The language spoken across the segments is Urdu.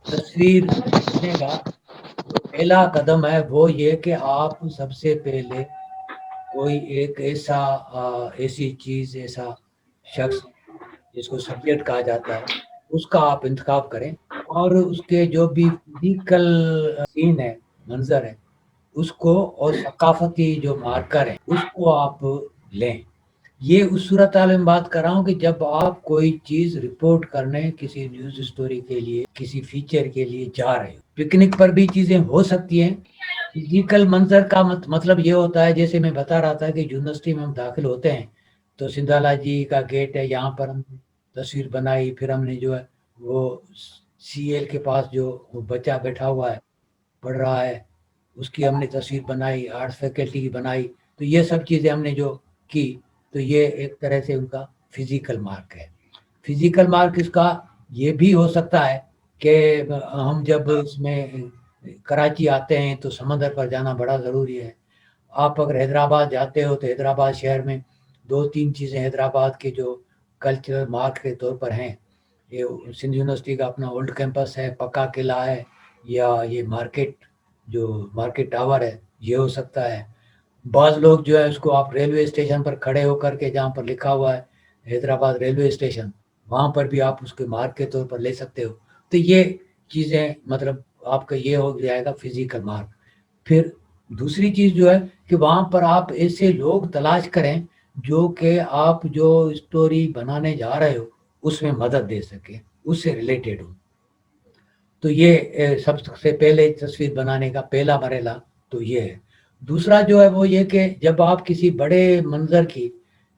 تصویر لینے کا جو پہلا قدم ہے وہ یہ کہ آپ سب سے پہلے کوئی ایک ایسی چیز، ایسا شخص جس کو سبجیکٹ کہا جاتا ہے، اس کا آپ انتخاب کریں، اور اس کے جو بھی فزیکل سین ہے، منظر ہے، اس کو، اور ثقافتی جو مارکر ہیں اس کو آپ لیں۔ یہ اس صورتحال میں بات کر رہا ہوں کہ جب آپ کوئی چیز رپورٹ کرنے کسی نیوز اسٹوری کے لیے، کسی فیچر کے لیے جا رہے ہو۔ پکنک پر بھی چیزیں ہو سکتی ہیں۔ فزیکل منظر کا مطلب یہ ہوتا ہے، جیسے میں بتا رہا تھا کہ یونیورسٹی میں ہم داخل ہوتے ہیں تو سندھالا جی کا گیٹ ہے، یہاں پر ہم نے تصویر بنائی، پھر ہم نے جو ہے وہ سی ایل کے پاس جو وہ بچہ بیٹھا ہوا ہے پڑھ رہا ہے، اس کی ہم نے تصویر بنائی، آرٹس فیکلٹی کی بنائی۔ تو یہ سب چیزیں ہم نے جو کی، تو یہ ایک طرح سے ان کا فزیکل مارک ہے۔ فزیکل مارک اس کا یہ بھی ہو سکتا ہے کہ ہم جب اس میں کراچی آتے ہیں تو سمندر پر جانا بڑا ضروری ہے۔ آپ اگر حیدرآباد جاتے ہو تو حیدرآباد شہر میں دو تین چیزیں حیدرآباد کے جو کلچرل مارک کے طور پر ہیں، یہ سندھ یونیورسٹی کا اپنا اولڈ کیمپس ہے، پکا قلعہ ہے، یا یہ مارکیٹ جو مارکیٹ ٹاور ہے یہ ہو سکتا ہے۔ بعض لوگ جو ہے اس کو آپ ریلوے اسٹیشن پر کھڑے ہو کر کے، جہاں پر لکھا ہوا ہے حیدرآباد ریلوے اسٹیشن، وہاں پر بھی آپ اس کے مارک کے طور پر لے سکتے ہو۔ تو یہ چیزیں مطلب آپ کا یہ ہو جائے گا فزیکل مارک۔ پھر دوسری چیز جو ہے کہ وہاں پر آپ ایسے لوگ تلاش کریں جو کہ آپ جو اسٹوری بنانے جا رہے ہو اس میں مدد دے سکیں، اس سے ریلیٹڈ ہو۔ تو یہ سب سے پہلے تصویر بنانے کا پہلا مرحلہ تو یہ ہے۔ دوسرا جو ہے وہ یہ کہ جب آپ کسی بڑے منظر کی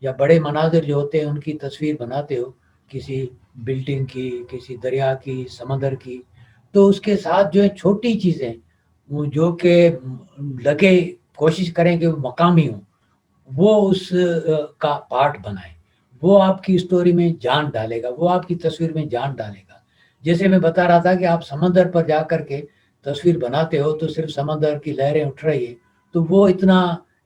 یا بڑے مناظر جو ہوتے ہیں ان کی تصویر بناتے ہو، کسی بلڈنگ کی، کسی دریا کی، سمندر کی، تو اس کے ساتھ جو ہے چھوٹی چیزیں وہ جو کہ لگے، کوشش کریں کہ وہ مقامی ہوں، وہ اس کا پارٹ بنائیں۔ وہ آپ کی اسٹوری میں جان ڈالے گا، وہ آپ کی تصویر میں جان ڈالے گا۔ جیسے میں بتا رہا تھا کہ آپ سمندر پر جا کر کے تصویر بناتے ہو تو صرف سمندر کی لہریں اٹھ رہی ہے تو وہ اتنا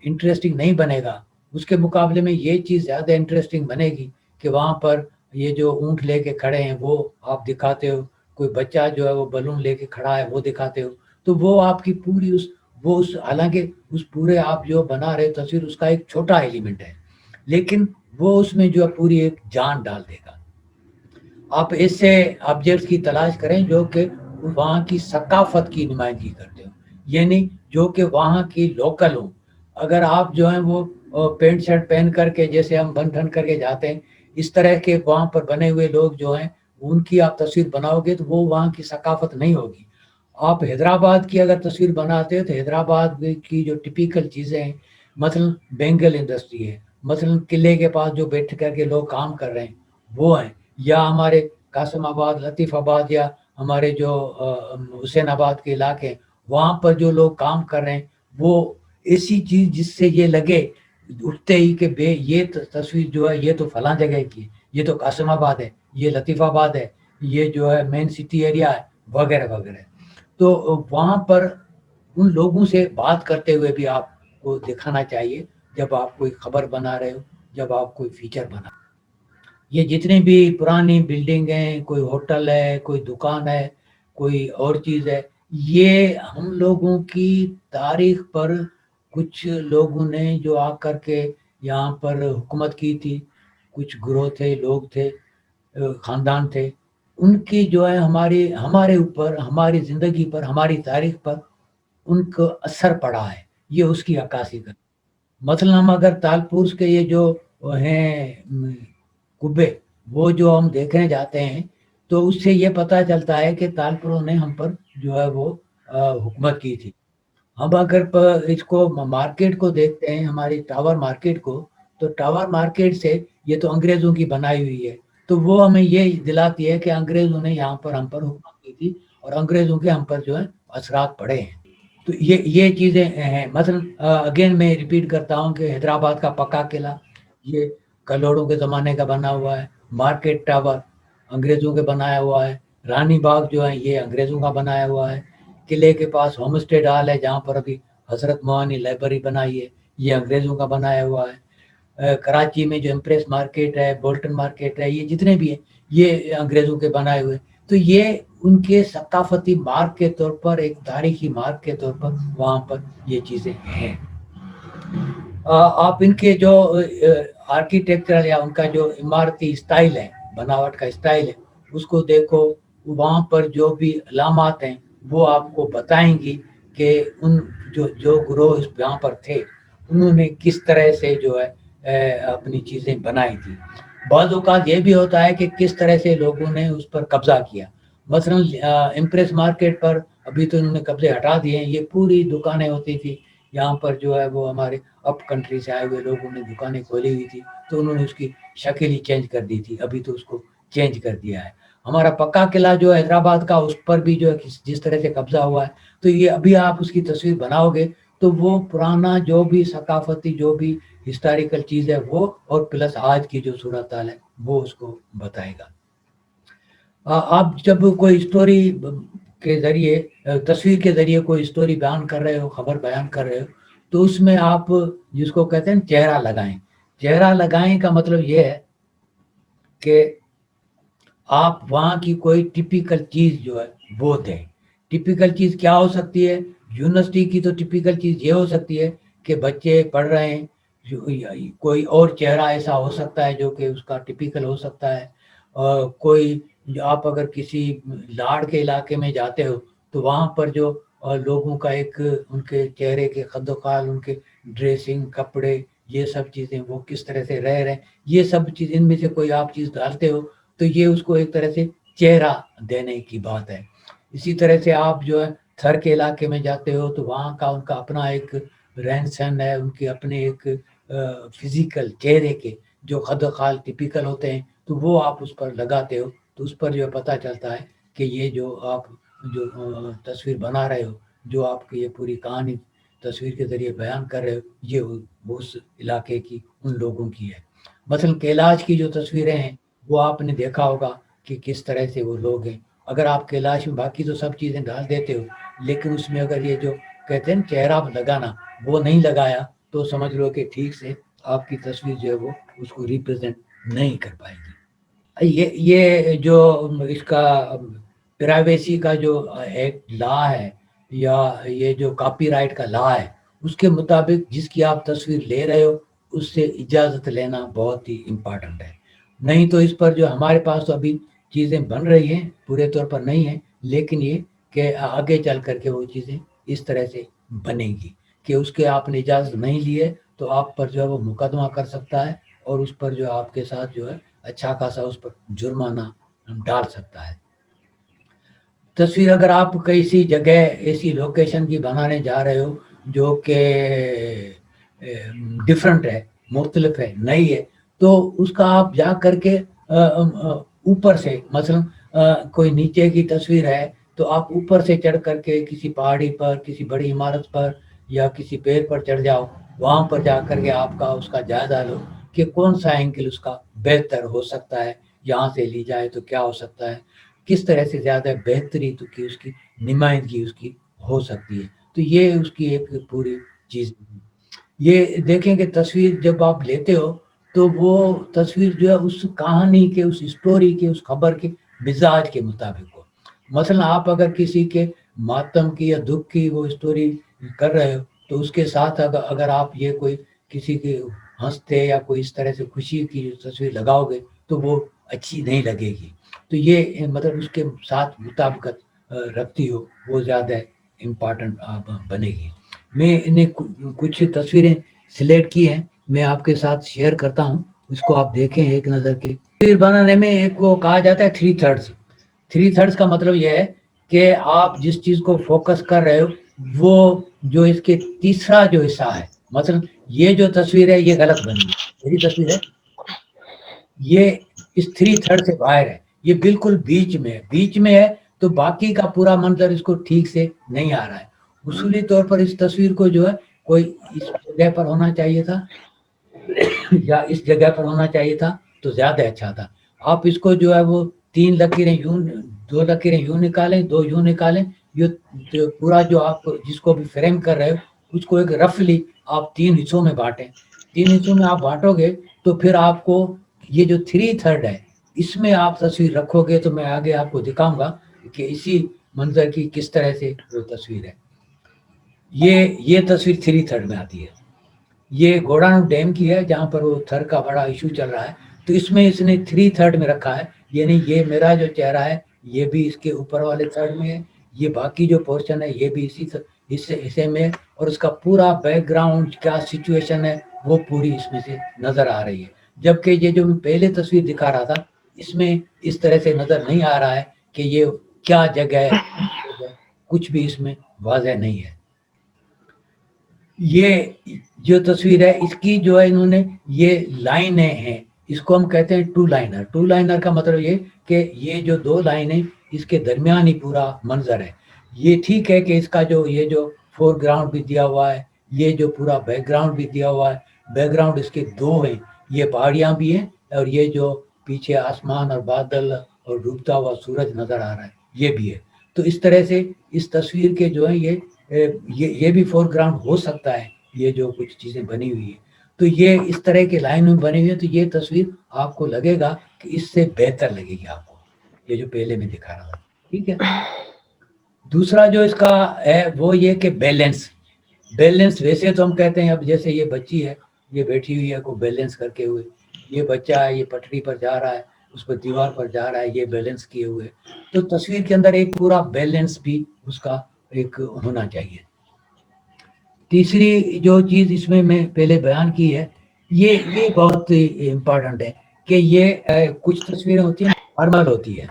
انٹرسٹنگ نہیں بنے گا۔ اس کے مقابلے میں یہ چیز زیادہ انٹرسٹنگ بنے گی کہ وہاں پر یہ جو اونٹ لے کے کھڑے ہیں وہ آپ دکھاتے ہو، کوئی بچہ جو ہے وہ بلون لے کے کھڑا ہے وہ دکھاتے ہو، تو وہ آپ کی پوری حالانکہ اس پورے آپ جو بنا رہے تصویر اس کا ایک چھوٹا ایلیمنٹ ہے، لیکن وہ اس میں جو ہے پوری ایک جان ڈال دے گا۔ آپ ایسے آبجیکٹس کی تلاش کریں جو کہ وہاں کی ثقافت کی نمائندگی کرتے ہوں، یعنی جو کہ وہاں کی لوکل ہوں۔ اگر آپ جو ہیں وہ پینٹ شرٹ پہن کر کے، جیسے ہم بن ٹھن کر کے جاتے ہیں، اس طرح کے وہاں پر بنے ہوئے لوگ جو ہیں ان کی آپ تصویر بناؤ گے تو وہ وہاں کی ثقافت نہیں ہوگی۔ آپ حیدرآباد کی اگر تصویر بناتے ہیں تو حیدرآباد کی جو ٹپیکل چیزیں ہیں، مثلا بینگل انڈسٹری ہے، مثلا قلعے کے پاس جو بیٹھ کر کے لوگ کام کر رہے ہیں وہ ہیں، یا ہمارے قاسم آباد، لطیف آباد، یا ہمارے جو حسین آباد کے علاقے ہیں وہاں پر جو لوگ کام کر رہے ہیں، وہ ایسی چیز جس سے یہ لگے اٹھتے ہی کہ یہ تصویر جو ہے یہ تو فلاں جگہ کی ہے، یہ تو قاسم آباد ہے، یہ لطیف آباد ہے، یہ جو ہے مین سٹی ایریا ہے، وغیرہ وغیرہ۔ تو وہاں پر ان لوگوں سے بات کرتے ہوئے بھی آپ کو دکھانا چاہیے جب آپ کوئی خبر بنا رہے ہو، جب آپ کوئی فیچر بنا رہے ہو۔ یہ جتنی بھی پرانی بلڈنگ ہیں، کوئی ہوٹل ہے، کوئی دکان ہے، کوئی اور چیز ہے، یہ ہم لوگوں کی تاریخ پر کچھ لوگوں نے جو آ کر کے یہاں پر حکومت کی تھی، کچھ گروہ تھے، لوگ تھے، خاندان تھے، ان کی جو ہے ہمارے اوپر، ہماری زندگی پر، ہماری تاریخ پر ان کا اثر پڑا ہے، یہ اس کی عکاسی کر۔ مثلا ہم اگر تالپور کے یہ جو ہیں قبے، وہ جو ہم دیکھنے جاتے ہیں تو اس سے یہ پتہ چلتا ہے کہ تالپوروں نے ہم پر جو ہے وہ حکومت کی تھی۔ ہم اگر اس کو مارکیٹ کو دیکھتے ہیں، ہماری ٹاور مارکیٹ کو، تو ٹاور مارکیٹ سے یہ تو انگریزوں کی بنائی ہوئی ہے، تو وہ ہمیں یہ دلاتی ہے کہ انگریزوں نے یہاں پر ہم پر حکومت کی تھی اور انگریزوں کے ہم پر جو ہے اثرات پڑے ہیں۔ تو یہ چیزیں ہیں۔ مثلا اگین میں ریپیٹ کرتا ہوں کہ حیدرآباد کا پکا قلعہ یہ کلوڑوں کے زمانے کا بنا ہوا ہے، مارکیٹ ٹاور انگریزوں کے بنایا ہوا ہے، رانی باغ جو ہے یہ انگریزوں کا بنایا ہوا ہے، قلعے کے پاس ہوم اسٹے ڈال ہے جہاں پر ابھی حضرت موانی لائبریری بنائی ہے، یہ انگریزوں کا بنایا ہوا ہے۔ کراچی میں جو امپریس مارکیٹ ہے، بولٹن مارکیٹ ہے، یہ جتنے بھی ہیں یہ انگریزوں کے بنائے ہوئے۔ تو تو یہ ان کے ثقافتی مارک کے طور پر، ایک تاریخی مارک کے طور پر وہاں پر یہ چیزیں ہیں۔ آپ ان کے جو آرکیٹیکچرل یا ان کا جو عمارتی اسٹائل ہے، بناوٹ کا اسٹائل ہے، اس کو دیکھو، وہاں پر جو بھی علامات ہیں وہ آپ کو بتائیں گی کہ ان جو گروہ یہاں پر تھے انہوں نے کس طرح سے جو ہے اپنی چیزیں بنائی تھی۔ بعض اوقات یہ بھی ہوتا ہے کہ کس طرح سے لوگوں نے اس پر قبضہ کیا۔ مثلا امپریس مارکیٹ پر ابھی تو انہوں نے قبضے ہٹا دیے ہیں، یہ پوری دکانیں ہوتی تھی یہاں پر، جو ہے وہ ہمارے اپ کنٹری سے آئے ہوئے لوگوں نے دکانیں کھولی ہوئی تھی، تو انہوں نے اس کی شکل ہی چینج کر دی تھی، ابھی تو اس کو چینج کر دیا ہے۔ ہمارا پکا قلعہ جو ہے حیدرآباد کا، اس پر بھی جو ہے جس طرح سے قبضہ ہوا ہے، تو یہ ابھی آپ اس کی تصویر بناؤ گے تو وہ پرانا جو بھی ثقافتی جو بھی ہسٹوریکل چیز ہے وہ، اور پلس آج کی جو صورتحال ہے وہ اس کو بتائے گا۔ آپ جب کوئی اسٹوری کے ذریعے، تصویر کے ذریعے کوئی اسٹوری بیان کر رہے ہو، خبر بیان کر رہے ہو، تو اس میں آپ جس کو کہتے ہیں چہرہ لگائیں۔ چہرہ لگائیں کا مطلب یہ ہے کہ آپ وہاں کی کوئی ٹپیکل چیز جو ہے وہ دیں۔ ٹپیکل چیز کیا ہو سکتی ہے؟ یونیورسٹی کی تو ٹپیکل چیز یہ ہو سکتی ہے کہ بچے پڑھ رہے ہیں، کوئی اور چہرہ ایسا ہو سکتا ہے جو کہ اس کا ٹپیکل ہو سکتا ہے۔ کوئی آپ اگر کسی لاڑ کے علاقے میں جاتے ہو تو وہاں پر جو لوگوں کا ایک ان کے چہرے کے خد و خال، ان کے ڈریسنگ، کپڑے، یہ سب چیزیں وہ کس طرح سے رہ رہے ہیں، یہ سب چیز ان میں سے کوئی آپ چیز ڈالتے ہو تو یہ اس کو ایک طرح سے چہرہ دینے کی بات ہے۔ اسی طرح سے آپ جو ہے تھر کے علاقے میں جاتے ہو تو وہاں کا ان کا اپنا ایک رہن سہن ہے، ان کے اپنے ایک فزیکل چہرے کے جو خد و خال ٹپیکل ہوتے ہیں، تو وہ آپ اس پر لگاتے ہو، تو اس پر جو پتہ چلتا ہے کہ یہ جو آپ جو تصویر بنا رہے ہو، جو آپ کی یہ پوری کہانی تصویر کے ذریعے بیان کر رہے ہو، یہ اس علاقے کی ان لوگوں کی ہے۔ مثلا کیلاش کی جو تصویریں ہیں وہ آپ نے دیکھا ہوگا کہ کس طرح سے وہ لوگ ہیں۔ اگر آپ کیلاش میں باقی تو سب چیزیں ڈال دیتے ہو، لیکن اس میں اگر یہ جو کہتے ہیں چہرہ لگانا وہ نہیں لگایا تو سمجھ لو کہ ٹھیک سے آپ کی تصویر جو ہے وہ اس کو ریپرزینٹ نہیں کر پائے گی۔ یہ جو اس کا پرائیویسی کا جو ایک لا ہے، یا یہ جو کاپی رائٹ کا لا ہے، اس کے مطابق جس کی آپ تصویر لے رہے ہو اس سے اجازت لینا بہت ہی امپارٹنٹ ہے۔ نہیں تو اس پر جو ہمارے پاس تو ابھی چیزیں بن رہی ہیں، پورے طور پر نہیں ہیں، لیکن یہ کہ آگے چل کر کے وہ چیزیں اس طرح سے بنے گی کہ اس کے آپ نے اجازت نہیں لیے تو آپ پر جو ہے وہ مقدمہ کر سکتا ہے، اور اس پر جو آپ کے ساتھ جو ہے اچھا خاصا اس پر جرمانہ ڈال سکتا ہے۔ تصویر اگر آپ کسی جگہ ایسی لوکیشن کی بنانے جا رہے ہو جو کہ ڈفرنٹ ہے، مختلف ہے، نئی ہے، تو اس کا آپ جا کر کے اوپر سے، مثلا کوئی نیچے کی تصویر ہے تو آپ اوپر سے چڑھ کر کے کسی پہاڑی پر، کسی بڑی عمارت پر یا کسی پیڑ پر چڑھ جاؤ، وہاں پر جا کر کے آپ کا اس کا جائزہ لو کہ کون سا اینگل اس کا بہتر ہو سکتا ہے، یہاں سے لی جائے تو کیا ہو سکتا ہے، کس طرح سے زیادہ بہتری تو کی اس کی نمائندگی اس کی ہو سکتی ہے۔ تو یہ اس کی ایک پوری چیز۔ یہ دیکھیں کہ تصویر جب آپ لیتے ہو تو وہ تصویر جو ہے اس کہانی کے، اس اسٹوری کے، اس خبر کے مزاج کے مطابق ہو۔ مثلا آپ اگر کسی کے ماتم کی یا دکھ کی وہ اسٹوری کر رہے ہو تو اس کے ساتھ اگر آپ یہ کوئی کسی کے ہنستے یا کوئی اس طرح سے خوشی کی تصویر لگاؤ گے تو وہ اچھی نہیں لگے گی۔ تو یہ مطلب اس کے ساتھ مطابقت رکھتی ہو وہ زیادہ امپارٹنٹ بنے گی۔ میں نے کچھ تصویریں سلیکٹ کی ہیں، میں آپ کے ساتھ شیئر کرتا ہوں، اس کو آپ دیکھیں ایک نظر کے۔ تصویر بنانے میں ایک وہ کہا جاتا ہے 3 تھرڈز۔ 3 تھرڈز کا مطلب یہ ہے کہ آپ جس چیز کو فوکس کر رہے ہو وہ جو اس کے تیسرا جو حصہ ہے، مثلا یہ جو تصویر ہے یہ غلط بنی ہے، میری تصویر ہے یہ اس 3 تھرڈ سے باہر ہے، یہ بالکل بیچ میں ہے، تو باقی کا پورا منظر اس کو ٹھیک سے نہیں آ رہا ہے۔ اصولی طور پر اس تصویر کو جو ہے کوئی اس جگہ پر ہونا چاہیے تھا یا اس جگہ پر ہونا چاہیے تھا تو زیادہ اچھا تھا۔ آپ اس کو جو ہے وہ 3 لکیریں یوں، 2 لکیریں یوں نکالیں، 2 یوں نکالیں، یہ پورا جو آپ جس کو بھی فریم کر رہے ہو اس کو ایک رفلی آپ 3 حصوں میں بانٹیں۔ 3 حصوں میں آپ بانٹو گے تو پھر آپ کو یہ جو 3 تھرڈ ہے اس میں آپ تصویر رکھو گے تو میں آگے آپ کو دکھاؤں گا کہ اسی منظر کی کس طرح سے وہ تصویر ہے. یہ تصویر 3/3 میں آتی ہے. یہ گوڑانو ڈیم کی ہے جہاں پر وہ تھر کا بڑا ایشو چل رہا ہے. تو اس میں اس نے 3/3 میں رکھا ہے، یعنی یہ میرا جو چہرہ ہے یہ بھی اس کے اوپر والے تھرڈ میں ہے، یہ باقی جو پورشن ہے یہ بھی اسی حصے میں ہے، اور اس کا پورا بیک گراؤنڈ کیا سچویشن ہے وہ پوری اس میں سے نظر آ رہی ہے. جبکہ یہ جو میں پہلے تصویر دکھا رہا تھا اس میں اس طرح سے نظر نہیں آ رہا ہے کہ یہ کیا جگہ ہے، کچھ بھی اس میں واضح نہیں ہے. یہ جو تصویر ہے اس کی جو ہے انہوں نے یہ لائنیں ہیں، اس کو ہم کہتے ہیں ٹو لائنر. ٹو لائنر کا مطلب یہ کہ یہ جو دو لائنیں اس کے درمیان ہی پورا منظر ہے. یہ ٹھیک ہے کہ اس کا جو یہ جو فور گراؤنڈ بھی دیا ہوا ہے، یہ جو پورا بیک گراؤنڈ بھی دیا ہوا ہے، بیک گراؤنڈ اس کے دو ہیں، یہ پہاڑیاں بھی ہیں اور یہ جو پیچھے آسمان اور بادل اور ڈوبتا ہوا سورج نظر آ رہا ہے یہ بھی ہے. تو اس طرح سے اس تصویر کے جو ہے یہ بھی فور گراؤنڈ ہو سکتا ہے، یہ جو کچھ چیزیں بنی ہوئی ہیں. تو یہ اس طرح کے لائن میں بنی ہوئی ہے، تو یہ تصویر آپ کو لگے گا کہ اس سے بہتر لگے گی آپ کو، یہ جو پہلے میں دکھا رہا تھا. ٹھیک ہے. دوسرا جو اس کا ہے وہ یہ کہ بیلنس ویسے تو ہم کہتے ہیں اب جیسے یہ بچی ہے یہ بیٹھی ہوئی ہے کو بیلنس کر کے ہوئے، یہ بچہ ہے یہ پٹری پر جا رہا ہے، اس پر دیوار پر جا رہا ہے، یہ بیلنس کیے ہوئے. تو تصویر کے اندر ایک پورا بیلنس بھی اس کا ایک ہونا چاہیے. تیسری جو چیز اس میں پہلے بیان کی ہے یہ بہت امپورٹنٹ ہے کہ یہ کچھ تصویریں ہوتی ہیں فارمل ہوتی ہے.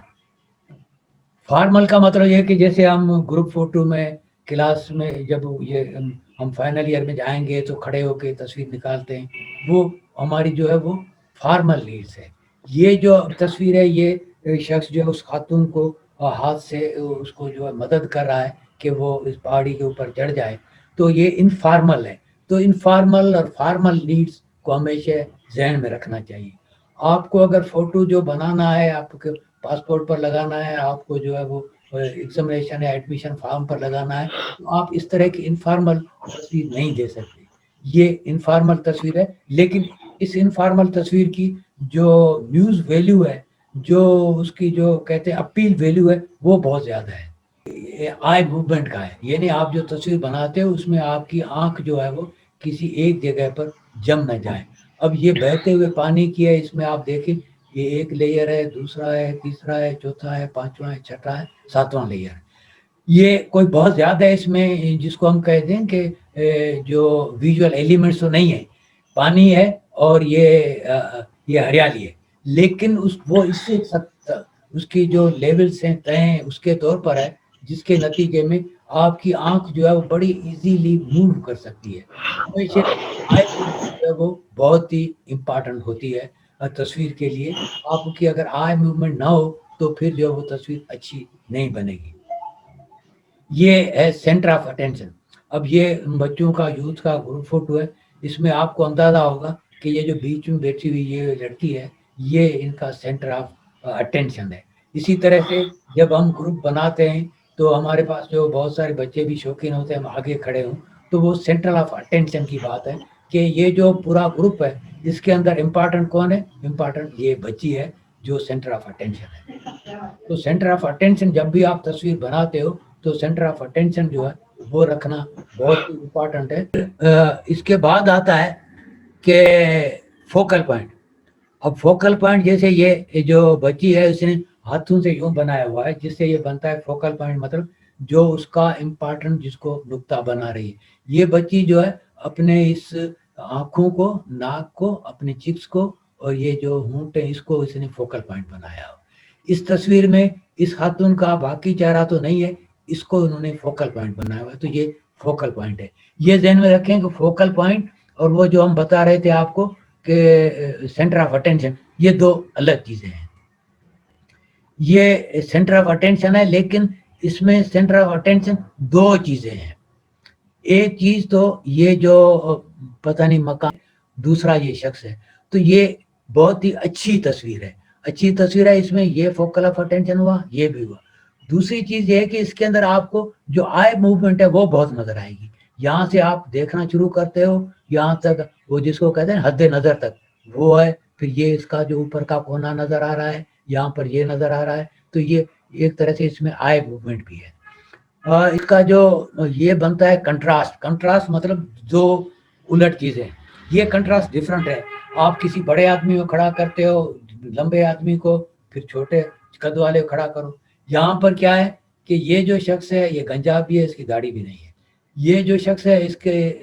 فارمل کا مطلب یہ کہ جیسے ہم گروپ فوٹو میں کلاس میں جب یہ ہم فائنل ایئر میں جائیں گے تو کھڑے ہو کے تصویر نکالتے ہیں، وہ ہماری جو ہے وہ فارمل نیڈس ہے. یہ جو تصویر ہے یہ شخص جو ہے اس خاتون کو ہاتھ سے اس کو جو ہے مدد کر رہا ہے کہ وہ اس پہاڑی کے اوپر چڑھ جائے، تو یہ انفارمل ہے. تو انفارمل اور فارمل نیڈس کو ہمیشہ ذہن میں رکھنا چاہیے. آپ کو اگر فوٹو جو بنانا ہے آپ کے پاسپورٹ پر لگانا ہے، آپ کو جو ہے وہ ایگزامینیشن یا ایڈمیشن فارم پر لگانا ہے، تو آپ اس طرح کی انفارمل تصویر نہیں دے سکتے. یہ انفارمل تصویر ہے، لیکن اس انفارمل تصویر کی جو نیوز ویلیو ہے، جو اس کی جو کہتے ہیں اپیل ویلیو ہے وہ بہت زیادہ ہے. آئی موومنٹ کا ہے، یعنی آپ جو تصویر بناتے ہو اس میں آپ کی آنکھ جو ہے وہ کسی ایک جگہ پر جم نہ جائے. اب یہ بہتے ہوئے پانی کی ہے، اس میں آپ دیکھیں یہ ایک لیئر ہے، دوسرا ہے، تیسرا ہے، چوتھا ہے، پانچواں ہے، چھٹا ہے، ساتواں لیئر. یہ کوئی بہت زیادہ ہے اس میں جس کو ہم کہتے ہیں کہ جو ویژول ایلیمنٹس تو نہیں ہے، پانی ہے اور یہ ہریالی ہے، لیکن وہ اس سے اس کی جو لیولز ہیں طے ہیں اس کے طور پر ہے، جس کے نتیجے میں آپ کی آنکھ جو ہے وہ بڑی ایزیلی موو کر سکتی ہے. ہمیشہ آئی موومنٹ جو ہے وہ بہت ہی امپارٹنٹ ہوتی ہے تصویر کے لیے. آپ کی اگر آئی موومنٹ نہ ہو تو پھر جو وہ تصویر اچھی نہیں بنے گی. یہ ہے سینٹر آف اٹینشن. اب یہ بچوں کا یوتھ کا گروپ فوٹو ہے، اس میں آپ کو اندازہ ہوگا کہ یہ جو بیچ میں بیٹھی ہوئی یہ لڑکی ہے یہ ان کا سینٹر آف اٹینشن ہے. اسی طرح سے جب ہم گروپ بناتے ہیں تو ہمارے پاس جو بہت سارے بچے بھی شوقین ہوتے ہیں ہم آگے کھڑے ہوں، تو وہ سینٹر آف اٹینشن کی بات ہے کہ یہ جو پورا گروپ ہے اس کے اندر امپارٹنٹ کون ہے؟ امپارٹنٹ یہ بچی ہے جو سینٹر آف اٹینشن ہے. تو سینٹر آف اٹینشن جب بھی آپ تصویر بناتے ہو تو سینٹر آف اٹینشن جو ہے وہ رکھنا بہت ہی امپورٹنٹ ہے. اس کے بعد آتا ہے کہ فوکل پوائنٹ. اب فوکل پوائنٹ جیسے یہ جو بچی ہے اس نے ہاتھوں سے یوں بنایا ہوا ہے جس سے یہ بنتا ہے فوکل پوائنٹ، مطلب جو اس کا امپورٹنٹ جس کو نقطہ بنا رہی ہے. یہ بچی جو ہے اپنے اس آنکھوں کو، ناک کو، اپنے چکس کو اور یہ جو ہونٹ ہے اس کو اس نے فوکل پوائنٹ بنایا ہو. اس تصویر میں اس خاتون کا باقی چہرہ تو نہیں ہے، اس کو انہوں نے فوکل پوائنٹ بنایا ہوا ہے، تو یہ فوکل پوائنٹ ہے. یہ ذہن میں رکھیں کہ فوکل پوائنٹ اور وہ جو ہم بتا رہے تھے آپ کو کہ سینٹر آف اٹینشن یہ دو الگ چیزیں ہیں. یہ سینٹر آف اٹینشن ہے لیکن اس میں سینٹر آف اٹینشن دو چیزیں ہیں. ایک چیز تو یہ جو پتہ نہیں مکان، دوسرا یہ شخص ہے. تو یہ بہت ہی اچھی تصویر ہے، اچھی تصویر ہے. اس میں یہ فوکل آف اٹینشن ہوا، یہ بھی ہوا. دوسری چیز یہ ہے کہ اس کے اندر آپ کو جو آئی موومنٹ ہے وہ بہت نظر آئے گی. یہاں سے آپ دیکھنا شروع کرتے ہو یہاں تک وہ جس کو کہتے ہیں حد نظر تک وہ ہے. پھر یہ اس کا جو اوپر کا کونا نظر آ رہا ہے، یہاں پر یہ نظر آ رہا ہے. تو یہ ایک طرح سے اس میں آئی موومنٹ بھی ہے. اس کا جو یہ بنتا ہے کنٹراسٹ مطلب جو الٹ چیزیں, یہ کنٹراسٹ ڈفرنٹ ہے. آپ کسی بڑے آدمی کو کھڑا کرتے ہو, لمبے آدمی کو, پھر چھوٹے قد والے کو کھڑا کرو. یہاں پر کیا ہے کہ یہ جو شخص ہے یہ گنجا بھی ہے, اس کی داڑھی بھی نہیں ہے. یہ جو شخص ہے اس کے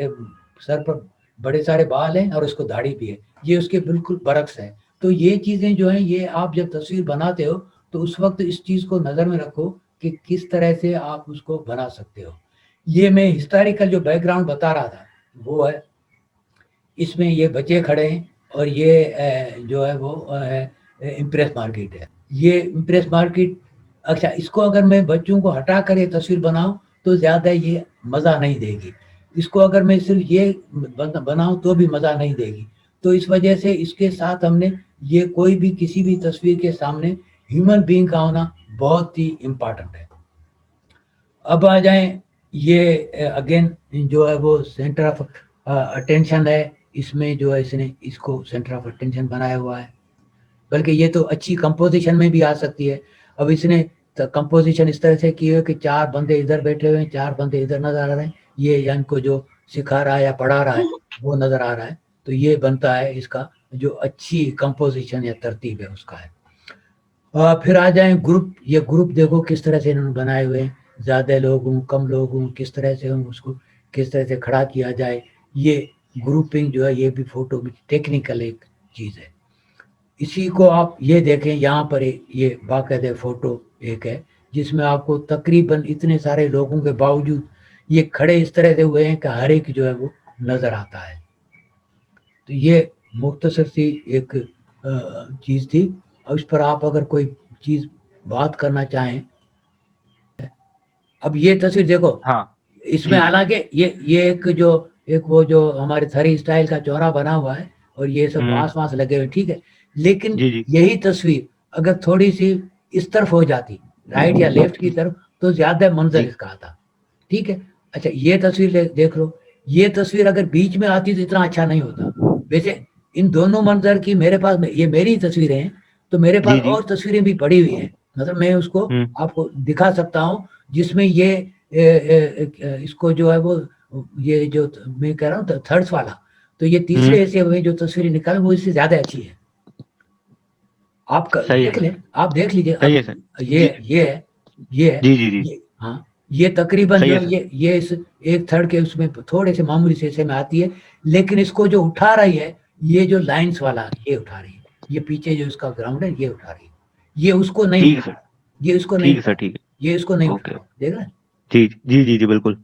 سر پر بڑے سارے بال ہیں اور اس کو داڑھی بھی ہے, یہ اس کے بالکل برعکس ہے. تو یہ چیزیں جو ہیں یہ آپ جب تصویر بناتے ہو تو اس وقت اس چیز کو نظر میں رکھو کہ کس طرح سے آپ اس کو بنا سکتے ہو. یہ میں ہسٹوریکل جو بیک گراؤنڈ بتا رہا تھا وہ ہے, اس میں یہ بچے کھڑے ہیں اور یہ جو ہے وہ امپریس مارکیٹ ہے. یہ امپریس مارکیٹ, اچھا اس کو اگر میں بچوں کو ہٹا کر یہ تصویر بناؤں تو زیادہ یہ مزہ نہیں دے گی. اس کو اگر میں صرف یہ بناؤں تو بھی مزہ نہیں دے گی. تو اس وجہ سے اس کے ساتھ ہم نے یہ کوئی بھی کسی بھی تصویر کے سامنے ہیومن بینگ کا ہونا بہت ہی امپارٹنٹ ہے. اب آ جائیں, یہ اگین جو ہے وہ سینٹر آف اٹینشن ہے. اس میں جو ہے اس نے اس کو سینٹر آف اٹینشن بنایا ہوا ہے, بلکہ یہ تو اچھی کمپوزیشن میں بھی آ سکتی ہے. اب اس نے کمپوزیشن اس طرح سے کی ہے کہ 4 بندے ادھر بیٹھے ہوئے ہیں, 4 بندے ادھر نظر آ رہے ہیں, یہ ان کو جو سکھا رہا ہے یا پڑھا رہا ہے وہ نظر آ رہا ہے. تو یہ بنتا ہے اس کا جو اچھی کمپوزیشن یا ترتیب ہے اس کا ہے. پھر آ جائیں گروپ, یہ گروپ دیکھو کس طرح سے انہوں نے بنائے ہوئے ہیں, زیادہ لوگ ہوں کم لوگ ہوں, کس طرح سے اس کو کس طرح سے کھڑا کیا جائے. یہ گروپنگ جو ہے یہ بھی فوٹو میں ٹیکنیکل ایک چیز ہے. اسی کو آپ یہ دیکھیں, یہاں پر یہ باقاعدہ فوٹو ایک ہے جس میں آپ کو تقریباً اتنے سارے لوگوں کے باوجود یہ کھڑے اس طرح سے ہوئے ہیں کہ ہر ایک جو ہے وہ نظر آتا ہے. تو یہ مختصر سی ایک چیز تھی. اور اس پر آپ اگر کوئی چیز بات کرنا چاہیں. اب یہ تصویر دیکھو, ہاں اس میں جی حالانکہ یہ ایک وہ جو ہمارے تھری اسٹائل کا چوراہ بنا ہوا ہے اور یہ سب بانس لگے ہوئے, ٹھیک ہے, لیکن جی جی یہی تصویر اگر تھوڑی سی اس طرف ہو جاتی, رائٹ یا لیفٹ کی طرف, تو زیادہ منظر جی اس کا آتا. ٹھیک ہے, اچھا یہ تصویر دیکھ لو, یہ تصویر اگر بیچ میں آتی تو اتنا اچھا نہیں ہوتا. ویسے ان دونوں منظر کی میرے پاس, یہ میری تصویریں ہیں تو میرے پاس جی جی اور تصویریں بھی پڑی ہوئی ہیں, مطلب میں اس کو ہوں آپ کو دکھا سکتا ہوں جس میں یہ اس کو جو ہے وہ یہ جو میں کہہ رہا ہوں تھرڈس والا, تو یہ ہوں تیسرے ایسے ہوئے جو تصویریں نکال وہ اس سے زیادہ اچھی ہے. آپ صحیح ہے دیکھ سر, لیں, آپ دیکھ لیجیے. اب صحیح ہے سر. یہ جی یہ ہے یہ ہے جی جی جی یہ, ہاں یہ تقریباً صحیح جو ہے ہے سر. یہ اس ایک تھرڈ کے اس میں تھوڑے سے معمولی سے ایسے میں آتی ہے, لیکن اس کو جو اٹھا رہی ہے یہ جو لائنس والا یہ اٹھا رہی ہے, یہ پیچھے جو اس کا گراؤنڈ ہے یہ اٹھا رہی ہے, یہ اس کو نہیں ٹھیک ہے اٹھا سر, رہا, یہ اس کو نہیں ٹھیک ہے اٹھا سر, رہا, ٹھیک ہے. یہ اس کو نہیں اٹھا اوکے, رہا, دیکھ رہے ہیں. جی جی جی جی بالکل.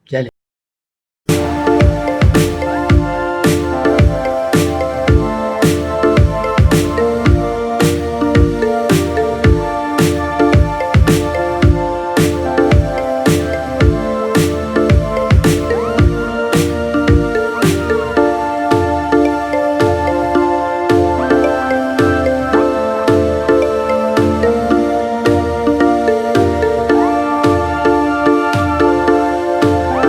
چلے